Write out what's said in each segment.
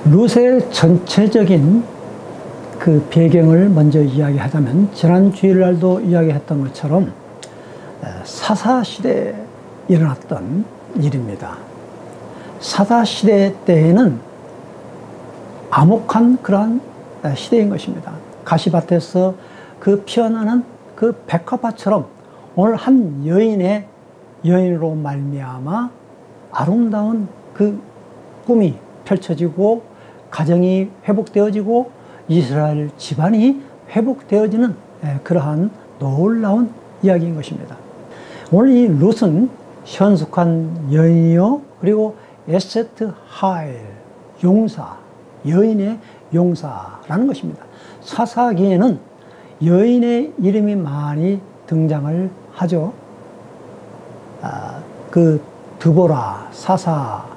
룻의 전체적인 그 배경을 먼저 이야기하자면, 지난 주일날도 이야기했던 것처럼 사사시대에 일어났던 일입니다. 사사시대 때에는 암흑한 그러한 시대인 것입니다. 가시밭에서 그 피어나는 그 백합화처럼 오늘 한 여인으로 말미암아 아름다운 그 꿈이 펼쳐지고 가정이 회복되어지고 이스라엘 집안이 회복되어지는 그러한 놀라운 이야기인 것입니다. 오늘 이 룻은 현숙한 여인이요, 그리고 에세트 하엘, 용사, 여인의 용사라는 것입니다. 사사기에는 여인의 이름이 많이 등장을 하죠. 그 드보라 사사가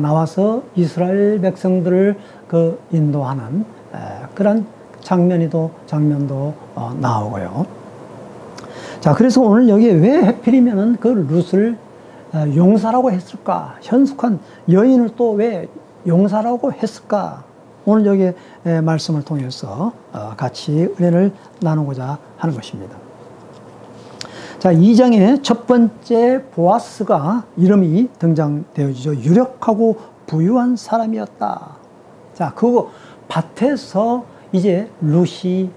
나와서 이스라엘 백성들을 그 인도하는 그런 장면도 나오고요. 자, 그래서 오늘 여기에 왜 하필이면은 그 룻을 용사라고 했을까? 현숙한 여인을 또 왜 용사라고 했을까? 오늘 여기 말씀을 통해서 같이 은혜를 나누고자 하는 것입니다. 자, 2장의 첫 번째 보아스가 이름이 등장되어지죠. 유력하고 부유한 사람이었다. 자, 그거 밭에서 이제 룻이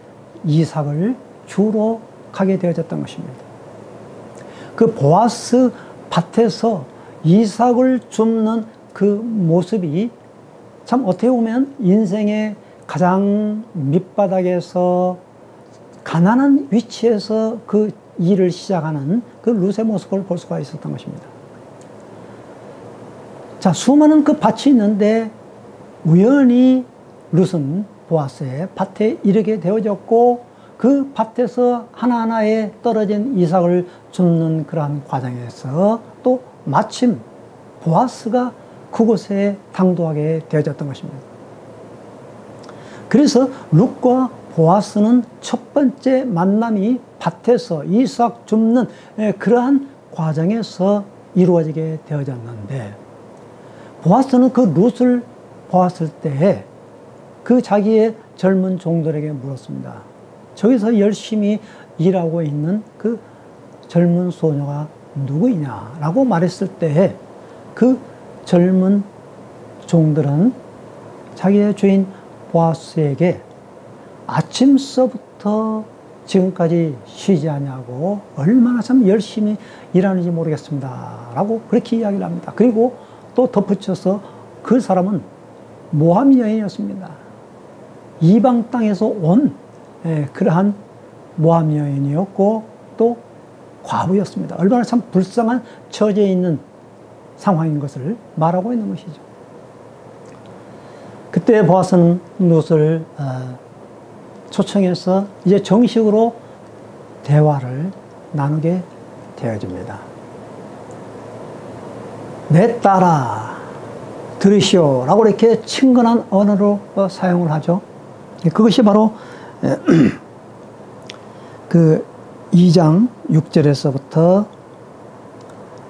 이삭을 주러 가게 되어졌던 것입니다. 그 보아스 밭에서 이삭을 줍는 그 모습이 참 어떻게 보면 인생의 가장 밑바닥에서 가난한 위치에서 그 일을 시작하는 그 룻의 모습을 볼 수가 있었던 것입니다. 자, 수많은 그 밭이 있는데 우연히 룻은 보아스의 밭에 이르게 되어졌고, 그 밭에서 하나하나에 떨어진 이삭을 줍는 그러한 과정에서 또 마침 보아스가 그곳에 당도하게 되어졌던 것입니다. 그래서 룻과 보아스는 첫 번째 만남이 밭에서 이삭 줍는 그러한 과정에서 이루어지게 되어졌는데, 보아스는 그 룻을 보았을 때 그 자기의 젊은 종들에게 물었습니다. 저기서 열심히 일하고 있는 그 젊은 소녀가 누구이냐라고 말했을 때, 그 젊은 종들은 자기의 주인 보아스에게 아침서부터 지금까지 쉬지 않냐고, 얼마나 참 열심히 일하는지 모르겠습니다 라고 그렇게 이야기를 합니다. 그리고 또 덧붙여서 그 사람은 모함 여인이었습니다. 이방 땅에서 온 그러한 모함 여인이었고 또 과부였습니다. 얼마나 참 불쌍한 처지에 있는 상황인 것을 말하고 있는 것이죠. 그때 보아스는 룻을 초청해서 이제 정식으로 대화를 나누게 되어집니다. 내 딸아 들으시오 라고 이렇게 친근한 언어로 사용을 하죠. 그것이 바로 그 2장 6절에서부터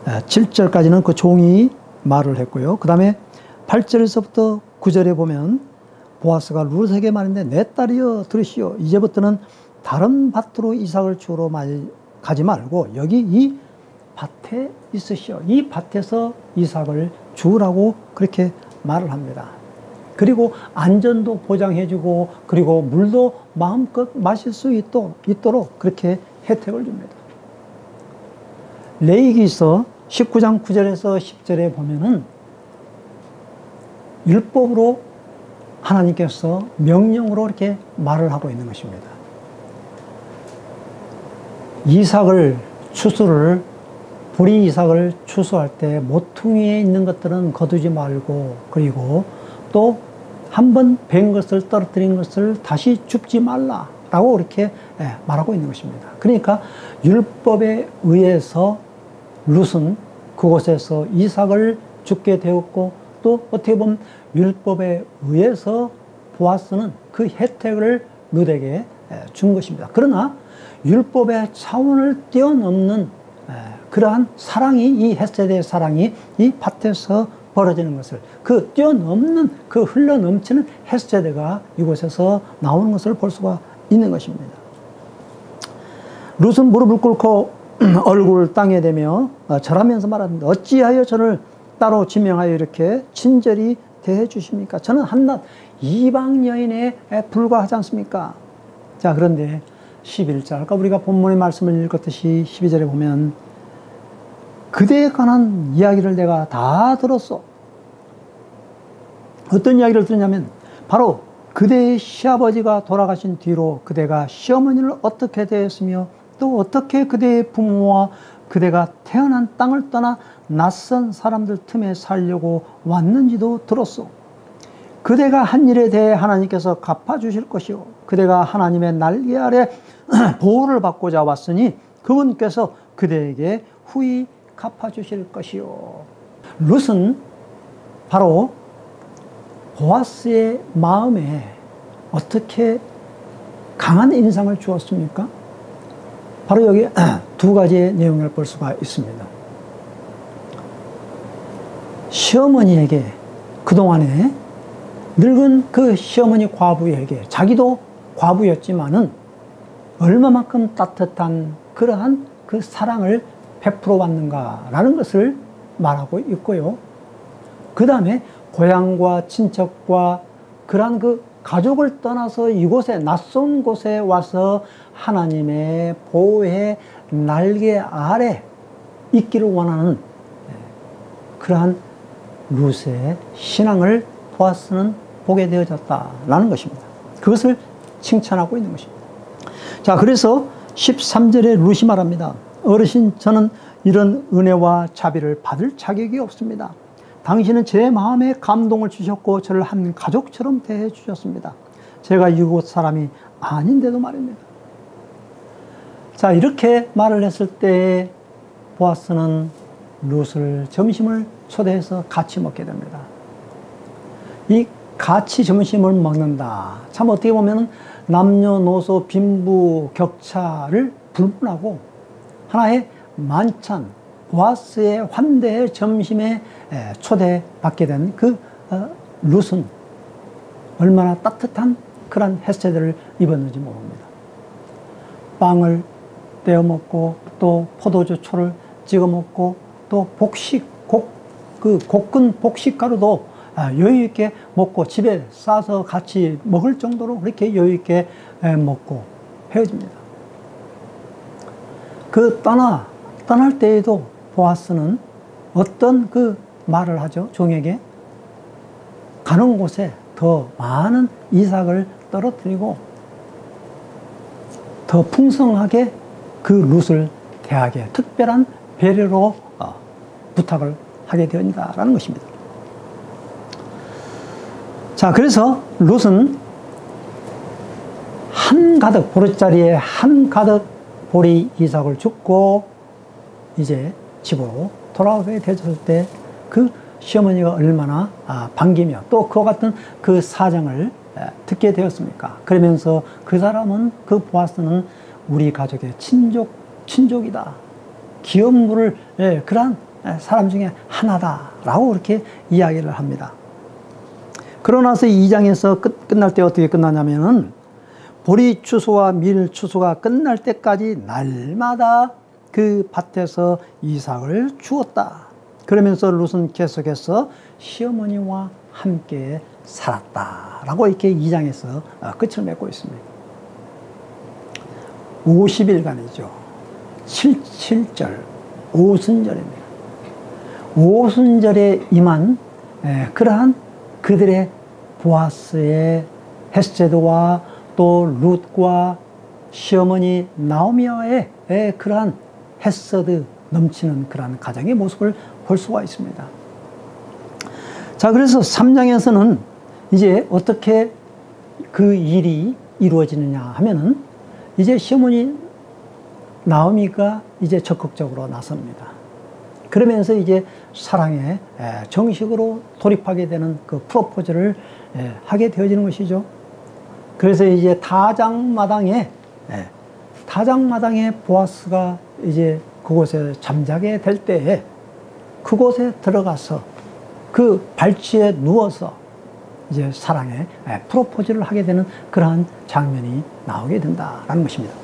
7절까지는 그 종이 말을 했고요. 그 다음에 8절에서부터 9절에 보면 보아스가 룻에게 말했는데, 내 딸이여 들으시오. 이제부터는 다른 밭으로 이삭을 주러 가지 말고 여기 이 밭에 있으시오. 이 밭에서 이삭을 주라고 그렇게 말을 합니다. 그리고 안전도 보장해주고, 그리고 물도 마음껏 마실 수 있도록 그렇게 혜택을 줍니다. 레위기서 19장 9절에서 10절에 보면은 율법으로 하나님께서 명령으로 이렇게 말을 하고 있는 것입니다. 불이 이삭을 추수할 때 모퉁이에 있는 것들은 거두지 말고, 그리고 또 한 번 벤 것을 떨어뜨린 것을 다시 줍지 말라라고 이렇게 말하고 있는 것입니다. 그러니까 율법에 의해서 룻은 그곳에서 이삭을 줍게 되었고, 또 어떻게 보면 율법에 의해서 보아스는 그 혜택을 룻에게 준 것입니다. 그러나 율법의 차원을 뛰어넘는 그러한 사랑이, 이 헷세대의 사랑이 이 밭에서 벌어지는 것을, 그 뛰어넘는, 그 흘러넘치는 헤세드가 이곳에서 나오는 것을 볼 수가 있는 것입니다. 룻은 무릎을 꿇고 얼굴을 땅에 대며 절하면서 말합니다. 어찌하여 저를 따로 지명하여 이렇게 친절히 대해 주십니까? 저는 한낱 이방 여인에 불과하지 않습니까? 자, 그런데 11절, 아까 우리가 본문의 말씀을 읽었듯이 12절에 보면 그대에 관한 이야기를 내가 다 들었어. 어떤 이야기를 들었냐면 바로 그대의 시아버지가 돌아가신 뒤로 그대가 시어머니를 어떻게 대했으며 또 어떻게 그대의 부모와 그대가 태어난 땅을 떠나 낯선 사람들 틈에 살려고 왔는지도 들었소. 그대가 한 일에 대해 하나님께서 갚아주실 것이요 그대가 하나님의 날개 아래 보호를 받고자 왔으니 그분께서 그대에게 후히 갚아주실 것이요. 룻은 바로 보아스의 마음에 어떻게 강한 인상을 주었습니까? 바로 여기 두 가지의 내용을 볼 수가 있습니다. 시어머니에게 그동안에 늙은 그 시어머니 과부에게 자기도 과부였지만은 얼마만큼 따뜻한 그러한 그 사랑을 베풀어 왔는가라는 것을 말하고 있고요. 그 다음에 고향과 친척과 그러한 그 가족을 떠나서 이곳에 낯선 곳에 와서 하나님의 보호의 날개 아래 있기를 원하는 그러한 룻의 신앙을 보아스는 보게 되어졌다라는 것입니다. 그것을 칭찬하고 있는 것입니다. 자, 그래서 13절에 룻이 말합니다. 어르신, 저는 이런 은혜와 자비를 받을 자격이 없습니다. 당신은 제 마음에 감동을 주셨고 저를 한 가족처럼 대해 주셨습니다. 제가 이곳 사람이 아닌데도 말입니다. 자, 이렇게 말을 했을 때 보아스는 룻을 점심을 초대해서 같이 먹게 됩니다. 이 같이 점심을 먹는다. 참 어떻게 보면 남녀노소 빈부 격차를 불문하고 하나의 만찬, 보아스의 환대의 점심에 초대받게 된 그 룻은 얼마나 따뜻한 그런 헤세드를 입었는지 모릅니다. 빵을 떼어 먹고 또 포도주초를 찍어 먹고 또 복식, 그 볶은 복식가루도 여유 있게 먹고 집에 싸서 같이 먹을 정도로 그렇게 여유 있게 먹고 헤어집니다. 그 떠날 때에도 보아스는 어떤 그 말을 하죠? 종에게 가는 곳에 더 많은 이삭을 떨어뜨리고 더 풍성하게 그 룻을 대하게 특별한 배려로 부탁을 하게 되었다라는 것입니다. 자, 그래서 룻은 한가득 보리자리에 한가득 보리 이삭을 줍고 이제 집으로 돌아오게 되었을 때 그 시어머니가 얼마나 반기며 또 그와 같은 그 사정을 듣게 되었습니까? 그러면서 그 사람은, 그 보아스는 우리 가족의 친족이다. 기업 물을 그러한 사람 중에 하나다라고 그렇게 이야기를 합니다. 그러나서 2장에서 끝날 때 어떻게 끝나냐면은 보리 추수와 밀 추수가 끝날 때까지 날마다 그 밭에서 이삭을 주었다. 그러면서 룻은 계속해서 시어머니와 함께 살았다라고 이렇게 2장에서 끝을 맺고 있습니다. 50일간이죠. 7절 오순절입니다. 오순절에 임한 그러한 그들의 보아스의 헤세드와 또 룻과 시어머니 나오미와의 그러한 헤세드 넘치는 그러한 가정의 모습을 볼 수가 있습니다. 자, 그래서 3장에서는 이제 어떻게 그 일이 이루어지느냐 하면은 이제 시어머니 나오미가 이제 적극적으로 나섭니다. 그러면서 이제 사랑에 정식으로 돌입하게 되는 그 프로포즈를 하게 되어지는 것이죠. 그래서 이제 타작마당에 보아스가 이제 그곳에 잠자게 될 때에 그곳에 들어가서 그 발치에 누워서 이제 사랑에 프로포즈를 하게 되는 그러한 장면이 나오게 된다라는 것입니다.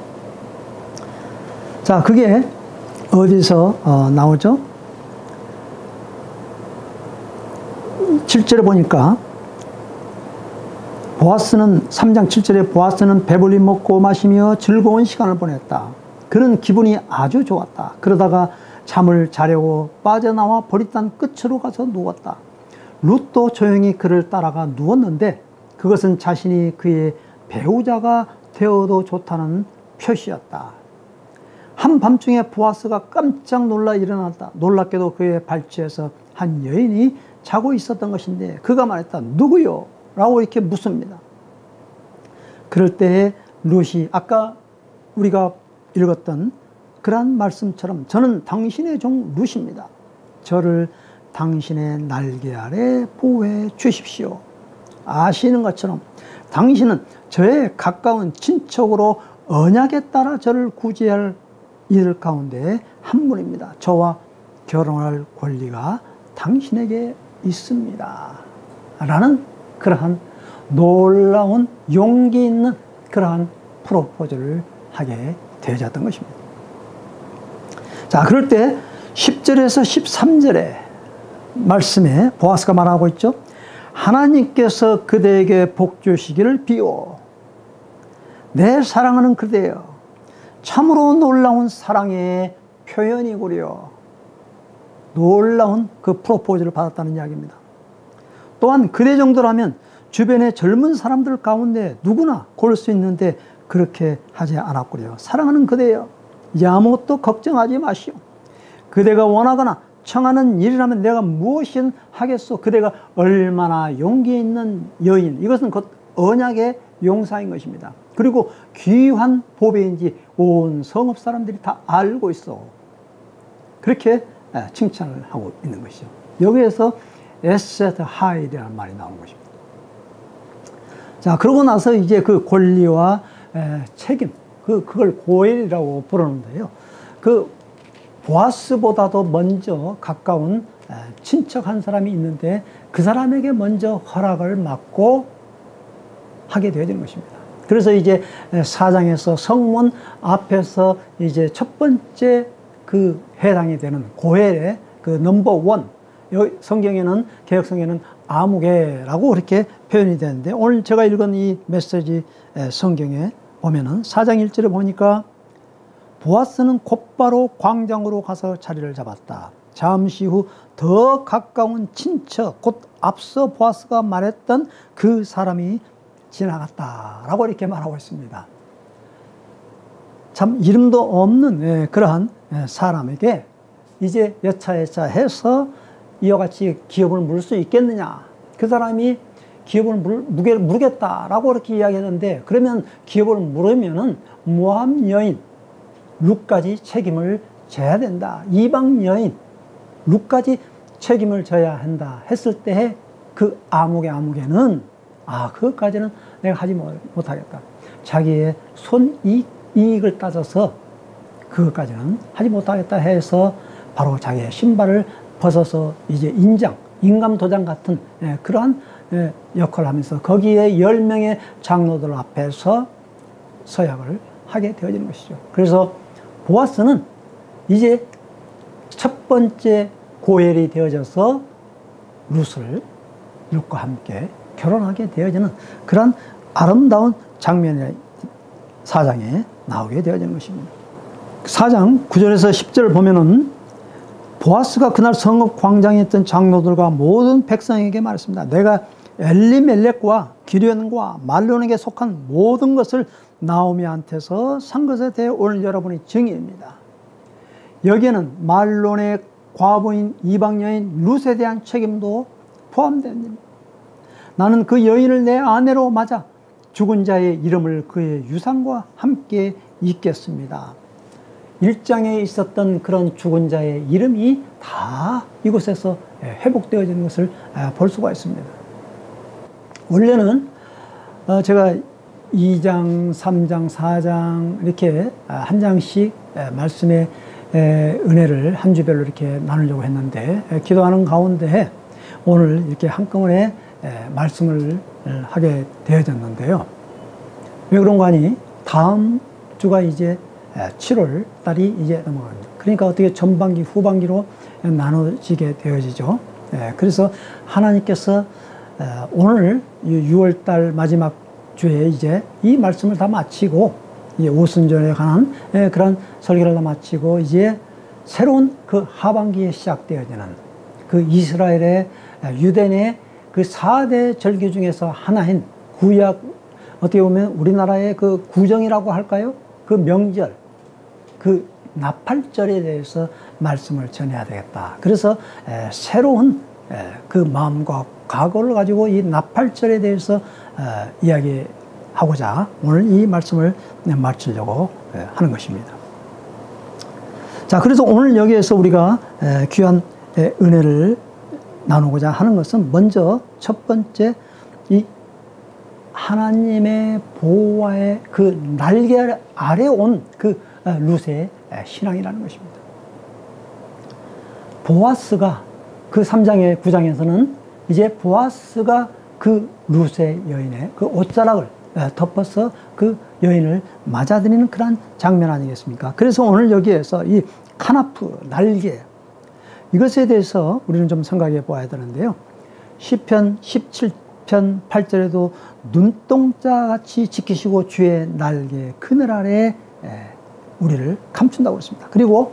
자, 그게 어디서 나오죠? 7절에 보니까 보아스는 3장 7절에 보아스는 배불리 먹고 마시며 즐거운 시간을 보냈다. 그는 기분이 아주 좋았다. 그러다가 잠을 자려고 빠져나와 보리단 끝으로 가서 누웠다. 룻도 조용히 그를 따라가 누웠는데 그것은 자신이 그의 배우자가 되어도 좋다는 표시였다. 한밤중에 보아스가 깜짝 놀라 일어났다. 놀랍게도 그의 발치에서 한 여인이 자고 있었던 것인데 그가 말했다. 누구요? 라고 이렇게 묻습니다. 그럴 때에 룻이 아까 우리가 읽었던 그러한 말씀처럼 저는 당신의 종 룻입니다. 저를 당신의 날개 아래 보호해 주십시오. 아시는 것처럼 당신은 저의 가까운 친척으로 언약에 따라 저를 구제할 이들 가운데 한 분입니다. 저와 결혼할 권리가 당신에게 있습니다. 라는 그러한 놀라운 용기 있는 그러한 프로포즈를 하게 되어졌던 것입니다. 자, 그럴 때 10절에서 13절에 말씀에 보아스가 말하고 있죠. 하나님께서 그대에게 복 주시기를 비오. 내 사랑하는 그대여. 참으로 놀라운 사랑의 표현이구려. 놀라운 그 프로포즈를 받았다는 이야기입니다. 또한 그대 정도라면 주변의 젊은 사람들 가운데 누구나 고를 수 있는데 그렇게 하지 않았구려. 사랑하는 그대여. 아무것도 걱정하지 마시오. 그대가 원하거나 청하는 일이라면 내가 무엇이든 하겠소. 그대가 얼마나 용기 있는 여인. 이것은 곧 언약의 용사인 것입니다. 그리고 귀한 보배인지 온 성읍 사람들이 다 알고 있어. 그렇게 칭찬을 하고 있는 것이죠. 여기에서 에셋 하이라는 말이 나오는 것입니다. 자, 그러고 나서 이제 그 권리와 책임, 그걸 고엘이라고 부르는데요. 그 보아스보다도 먼저 가까운 친척 한 사람이 있는데 그 사람에게 먼저 허락을 받고 하게 되어지는 것입니다. 그래서 이제 4장에서 성문 앞에서 이제 첫 번째 그 해당이 되는 고엘의 그 넘버 원, 여기 성경에는, 개혁성경에는 아무개라고 그렇게 표현이 되는데 오늘 제가 읽은 이 메시지 성경에 보면은 4장 1절에 보니까 보아스는 곧바로 광장으로 가서 자리를 잡았다. 잠시 후 더 가까운 친척, 곧 앞서 보아스가 말했던 그 사람이 지나갔다라고 이렇게 말하고 있습니다. 참 이름도 없는 그러한 사람에게 이제 여차여차 해서 이와 같이 기업을 물을 수 있겠느냐. 그 사람이 기업을 물겠다라고 이렇게 이야기했는데 그러면 기업을 물으면은 모함 여인 룻까지 책임을 져야 된다. 이방 여인 룻까지 책임을 져야 한다 했을 때 그 아무개는 그것까지는 내가 하지 못하겠다. 자기의 손이익을 따져서 그것까지는 하지 못하겠다 해서 바로 자기의 신발을 벗어서 이제 인감도장 같은 그러한 역할을 하면서 거기에 10명의 장로들 앞에서 서약을 하게 되어지는 것이죠. 그래서 보아스는 이제 첫 번째 고엘이 되어져서 룻과 함께 결혼하게 되어지는 그런 아름다운 장면이 4장에 나오게 되어지는 것입니다. 4장 9절에서 10절을 보면은 보아스가 그날 성읍 광장에 있던 장로들과 모든 백성에게 말했습니다. 내가 엘리멜렉과 기련과 말론에게 속한 모든 것을 나오미한테서 산 것에 대해 오늘 여러분이 증인입니다. 여기에는 말론의 과부인 이방 여인 룻에 대한 책임도 포함됩니다. 나는 그 여인을 내 아내로 맞아 죽은 자의 이름을 그의 유산과 함께 잊겠습니다. 1장에 있었던 그런 죽은 자의 이름이 다 이곳에서 회복되어지는 것을 볼 수가 있습니다. 원래는 제가 2장, 3장, 4장 이렇게 한 장씩 말씀의 은혜를 한 주별로 이렇게 나누려고 했는데 기도하는 가운데 오늘 이렇게 한꺼번에 말씀을 하게 되어졌는데요. 왜 그런가 하니 다음 주가 이제 7월 달이 이제 넘어갑니다. 그러니까 어떻게 전반기, 후반기로 나눠지게 되어지죠. 그래서 하나님께서 오늘 6월 달 마지막 주에 이제 이 말씀을 다 마치고 이제 오순절에 관한 그런 설교를 다 마치고 이제 새로운 그 하반기에 시작되어지는 그 이스라엘의 유대인의 그 4대 절기 중에서 하나인 구약, 어떻게 보면 우리나라의 그 구정이라고 할까요? 그 명절, 그 나팔절에 대해서 말씀을 전해야 되겠다. 그래서 새로운 그 마음과 각오를 가지고 이 나팔절에 대해서 이야기하고자 오늘 이 말씀을 마치려고 하는 것입니다. 자, 그래서 오늘 여기에서 우리가 귀한 은혜를 나누고자 하는 것은 먼저 첫 번째 이 하나님의 보호와의 그 날개 아래 온 그 룻의 신앙이라는 것입니다. 보아스가 그 3장의 9장에서는 이제 보아스가 그 룻의 여인의 그 옷자락을 덮어서 그 여인을 맞아들이는 그런 장면 아니겠습니까? 그래서 오늘 여기에서 이 카나프, 날개, 이것에 대해서 우리는 좀 생각해 보아야 되는데요. 시편 17편 8절에도 눈동자같이 지키시고 주의 날개 그늘 아래 우리를 감춘다고 했습니다. 그리고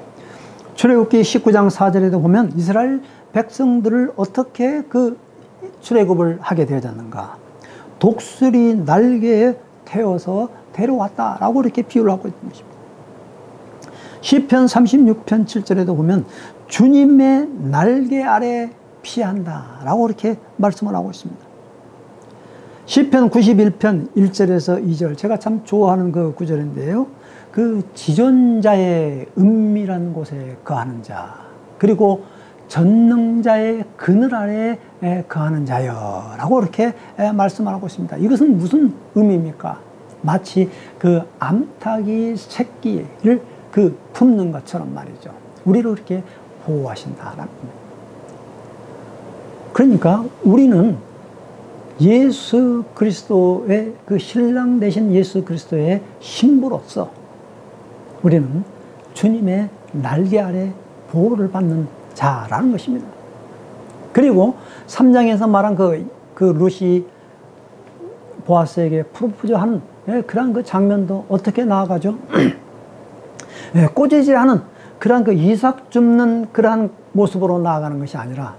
출애굽기 19장 4절에도 보면 이스라엘 백성들을 어떻게 그 출애굽을 하게 되었는가. 독수리 날개에 태워서 데려왔다라고 이렇게 비유를 하고 있는 것입니다. 시편 36편 7절에도 보면 주님의 날개 아래 피한다라고 이렇게 말씀을 하고 있습니다. 시편 91편 1절에서 2절, 제가 참 좋아하는 그 구절인데요. 그 지존자의 은밀한 곳에 거하는 자, 그리고 전능자의 그늘 아래 거하는 자여 라고 이렇게 말씀하고 있습니다. 이것은 무슨 의미입니까? 마치 그 암탉이 새끼를 그 품는 것처럼 말이죠. 우리를 이렇게 보호하신다라는 겁니다. 그러니까 우리는 예수 그리스도의 그 신랑 되신 예수 그리스도의 신부로서 우리는 주님의 날개 아래 보호를 받는 자라는 것입니다. 그리고 3장에서 말한 그 룻이 보아스에게 프로포즈하는 그런 그 장면도 어떻게 나아가죠? 꼬재질하는 그러한 그 이삭 줍는 그러한 모습으로 나아가는 것이 아니라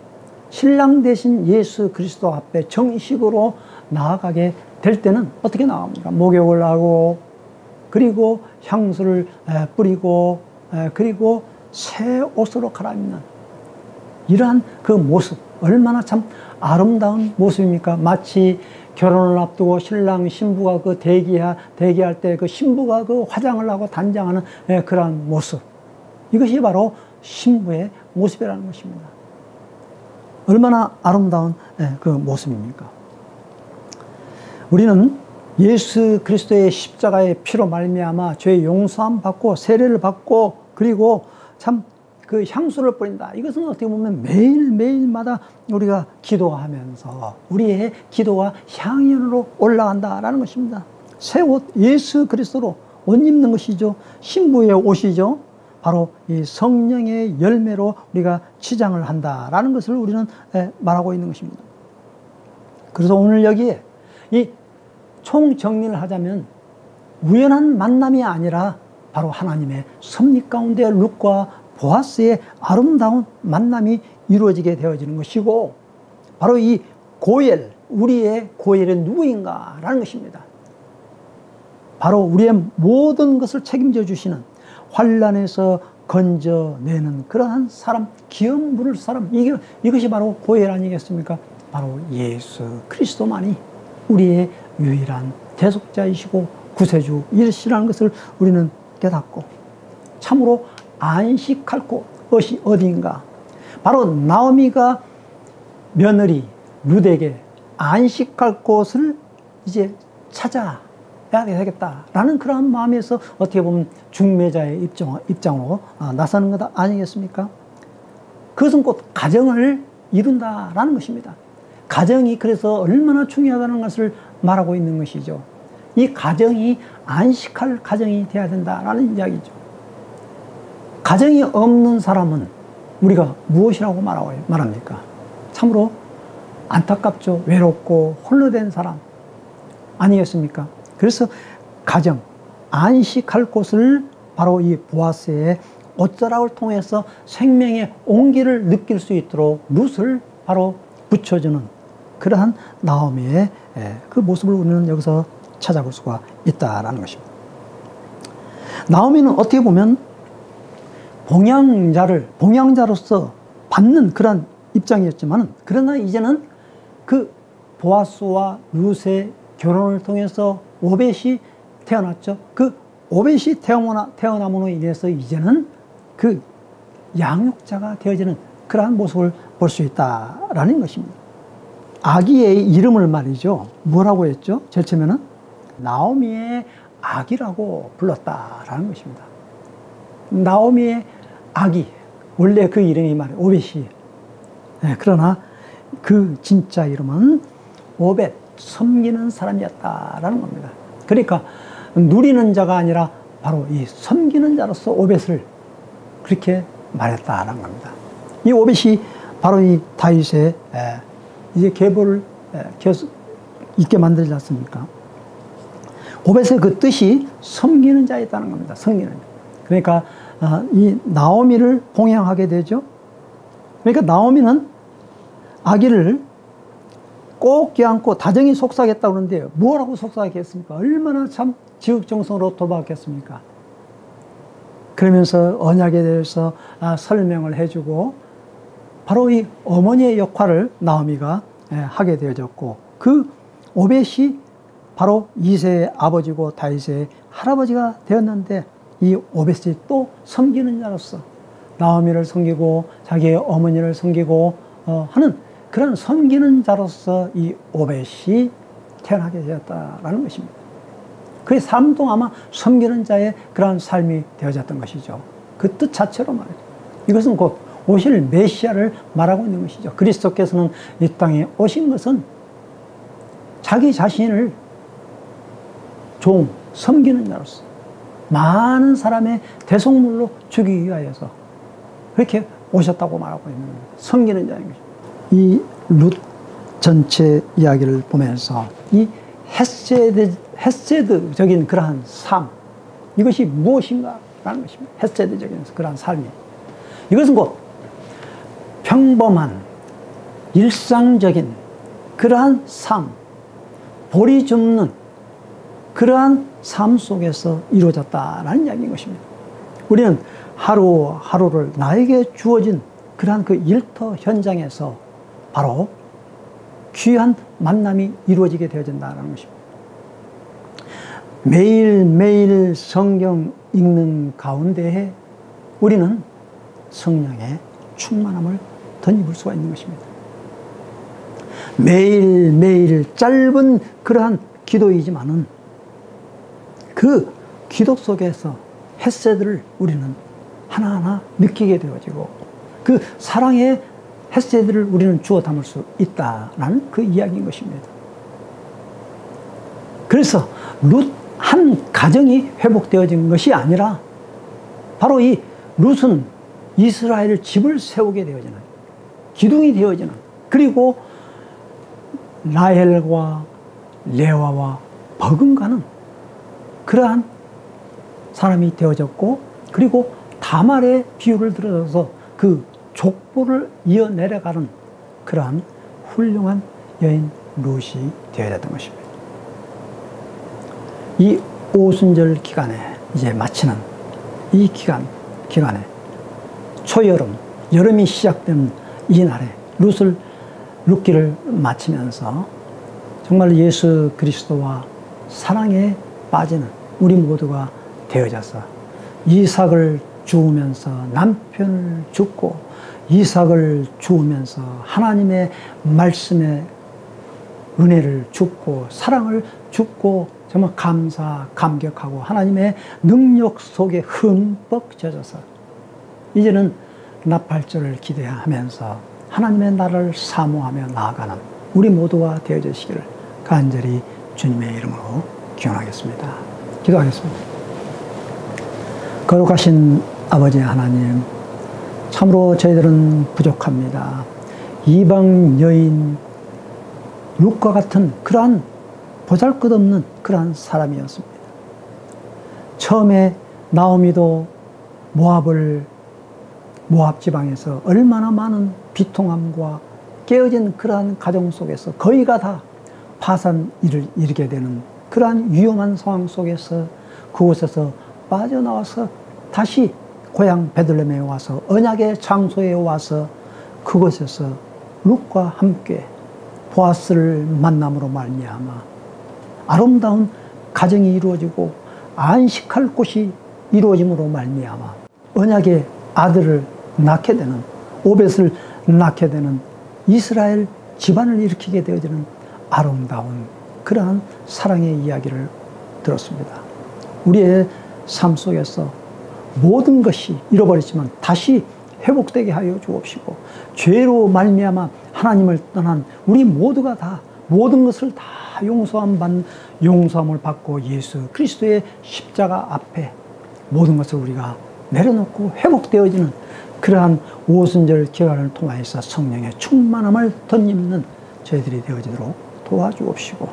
신랑 대신 예수 그리스도 앞에 정식으로 나아가게 될 때는 어떻게 나갑니까? 목욕을 하고 그리고 향수를 뿌리고 그리고 새 옷으로 갈아입는 이러한 그 모습, 얼마나 참 아름다운 모습입니까? 마치 결혼을 앞두고 신랑 신부가 그 대기할 때 그 신부가 그 화장을 하고 단장하는 그러한 모습, 이것이 바로 신부의 모습이라는 것입니다. 얼마나 아름다운 그 모습입니까? 우리는 예수 그리스도의 십자가의 피로 말미암아 죄의 용서함 받고 세례를 받고 그리고 참 그 향수를 뿌린다. 이것은 어떻게 보면 매일매일마다 우리가 기도하면서 우리의 기도가 향연으로 올라간다라는 것입니다. 새 옷, 예수 그리스도로 옷 입는 것이죠. 신부의 옷이죠. 바로 이 성령의 열매로 우리가 치장을 한다라는 것을 우리는 말하고 있는 것입니다. 그래서 오늘 여기에 이 총정리를 하자면 우연한 만남이 아니라 바로 하나님의 섭리 가운데 룻과 보아스의 아름다운 만남이 이루어지게 되어지는 것이고, 바로 이 고엘, 우리의 고엘은 누구인가라는 것입니다. 바로 우리의 모든 것을 책임져 주시는, 환난에서 건져내는 그러한 사람, 기업 물을 사람, 이것이 바로 고엘 아니겠습니까? 바로 예수 그리스도만이 우리의 유일한 대속자이시고 구세주이시라는 것을 우리는 깨닫고, 참으로 안식할 곳이 어디인가? 바로 나오미가 며느리 룻에게 안식할 곳을 이제 찾아야 되겠다라는 그런 마음에서 어떻게 보면 중매자의 입장으로 나서는 것 아니겠습니까? 그것은 곧 가정을 이룬다라는 것입니다. 가정이 그래서 얼마나 중요하다는 것을 말하고 있는 것이죠. 이 가정이 안식할 가정이 되어야 된다라는 이야기죠. 가정이 없는 사람은 우리가 무엇이라고 말합니까? 참으로 안타깝죠. 외롭고 홀로 된 사람 아니겠습니까? 그래서 가정, 안식할 곳을 바로 이 보아스의 옷자락을 통해서 생명의 온기를 느낄 수 있도록 룻을 바로 붙여주는 그러한 나오미의 그 모습을 우리는 여기서 찾아볼 수가 있다는 것입니다. 나오미는 어떻게 보면 봉양자로서 받는 그런 입장이었지만, 그러나 이제는 그 보아스와 룻의 결혼을 통해서 오벳이 태어났죠. 그 오벳이 태어남으로 인해서 이제는 그 양육자가 되어지는 그러한 모습을 볼 수 있다라는 것입니다. 아기의 이름을 말이죠. 뭐라고 했죠? 제일 처음에는 나오미의 아기라고 불렀다라는 것입니다. 나오미의 아기, 원래 그 이름이 말이에요. 오벳이. 네, 그러나 그 진짜 이름은 오벳, 섬기는 사람이었다라는 겁니다. 그러니까 누리는 자가 아니라 바로 이 섬기는 자로서 오벳을 그렇게 말했다라는 겁니다. 이 오벳이 바로 이 다윗의 이제 계보를 계속 있게 만들지 않습니까? 오벳의 그 뜻이 섬기는 자였다는 겁니다. 섬기는 자. 그러니까 이 나오미를 봉양하게 되죠. 그러니까 나오미는 아기를 꼭 껴안고 다정히 속삭였다고 그러는데 뭐라고 속삭였겠습니까? 얼마나 참 지극정성으로 돌봤겠습니까? 그러면서 언약에 대해서 설명을 해주고 바로 이 어머니의 역할을 나오미가 하게 되어졌고, 그 오벳이 바로 이새의 아버지고 다윗의 할아버지가 되었는데, 이 오벳이 또 섬기는 자로서 나오미를 섬기고 자기의 어머니를 섬기고 하는 그런 섬기는 자로서 이 오벳이 태어나게 되었다라는 것입니다. 그의 삶도 아마 섬기는 자의 그러한 삶이 되어졌던 것이죠. 그 뜻 자체로 말이죠. 이것은 곧 오실 메시아를 말하고 있는 것이죠. 그리스도께서는 이 땅에 오신 것은 자기 자신을 섬기는 자로서 많은 사람의 대속물로 주기 위하여서 그렇게 오셨다고 말하고 있는 겁니다. 섬기는 자인 것입니다. 이 룻 전체 이야기를 보면서 이 헤세드적인 그러한 삶, 이것이 무엇인가라는 것입니다. 헤세드적인 그러한 삶이, 이것은 곧 평범한 일상적인 그러한 삶, 보리 줍는 그러한 삶 속에서 이루어졌다라는 이야기인 것입니다. 우리는 하루하루를 나에게 주어진 그러한 그 일터 현장에서 바로 귀한 만남이 이루어지게 되어진다는 것입니다. 매일매일 성경 읽는 가운데에 우리는 성령의 충만함을 덧입을 수가 있는 것입니다. 매일매일 짧은 그러한 기도이지만은 그 기도 속에서 헤세드를 우리는 하나하나 느끼게 되어지고 그 사랑의 헤세드를 우리는 주워 담을 수 있다라는 그 이야기인 것입니다. 그래서 룻 한 가정이 회복되어진 것이 아니라 바로 이 룻은 이스라엘 집을 세우게 되어지는, 기둥이 되어지는, 그리고 라헬과 레와와 버금가는 그러한 사람이 되어졌고, 그리고 다말의 비유를 들어서 그 족보를 이어 내려가는 그러한 훌륭한 여인 룻이 되어졌던 것입니다. 이 오순절 기간에 이제 마치는 이 기간에 초여름, 여름이 시작된 이 날에 룻기를 마치면서 정말 예수 그리스도와 사랑에 빠지는 우리 모두가 되어져서 이삭을 주우면서 남편을 죽고 이삭을 주우면서 하나님의 말씀에 은혜를 죽고 사랑을 죽고 정말 감격하고 하나님의 능력 속에 흠뻑 젖어서 이제는 나팔절을 기대하면서 하나님의 나라를 사모하며 나아가는 우리 모두가 되어주시기를 간절히 주님의 이름으로 기원하겠습니다. 기도하겠습니다. 거룩하신 아버지 하나님, 참으로 저희들은 부족합니다. 이방 여인 룻과 같은 그러한 보잘것없는 그러한 사람이었습니다. 처음에 나오미도 모압 지방에서 얼마나 많은 비통함과 깨어진 그러한 가정 속에서 거의가 다 파산 일을 이르게 되는 그러한 위험한 상황 속에서 그곳에서 빠져나와서 다시 고향 베들레헴에 와서 언약의 장소에 와서 그곳에서 룻과 함께 보아스를 만남으로 말미암아 아름다운 가정이 이루어지고 안식할 곳이 이루어짐으로 말미암아 언약의 아들을 낳게 되는, 오벳을 낳게 되는 이스라엘 집안을 일으키게 되어지는 아름다운 그러한 사랑의 이야기를 들었습니다. 우리의 삶 속에서 모든 것이 잃어버렸지만 다시 회복되게 하여 주옵시고, 죄로 말미암아 하나님을 떠난 우리 모두가 다 모든 것을 다 용서함을 받고 예수 그리스도의 십자가 앞에 모든 것을 우리가 내려놓고 회복되어지는 그러한 오순절 기간을 통하여서 성령의 충만함을 덧입는 저희들이 되어지도록 도와주옵시고,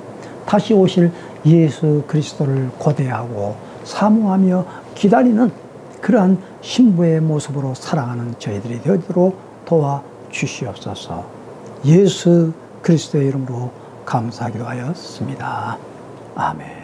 다시 오실 예수 그리스도를 고대하고 사모하며 기다리는 그러한 신부의 모습으로 살아가는 저희들이 되어지도록 도와주시옵소서. 예수 그리스도의 이름으로 감사하기도 하였습니다. 아멘.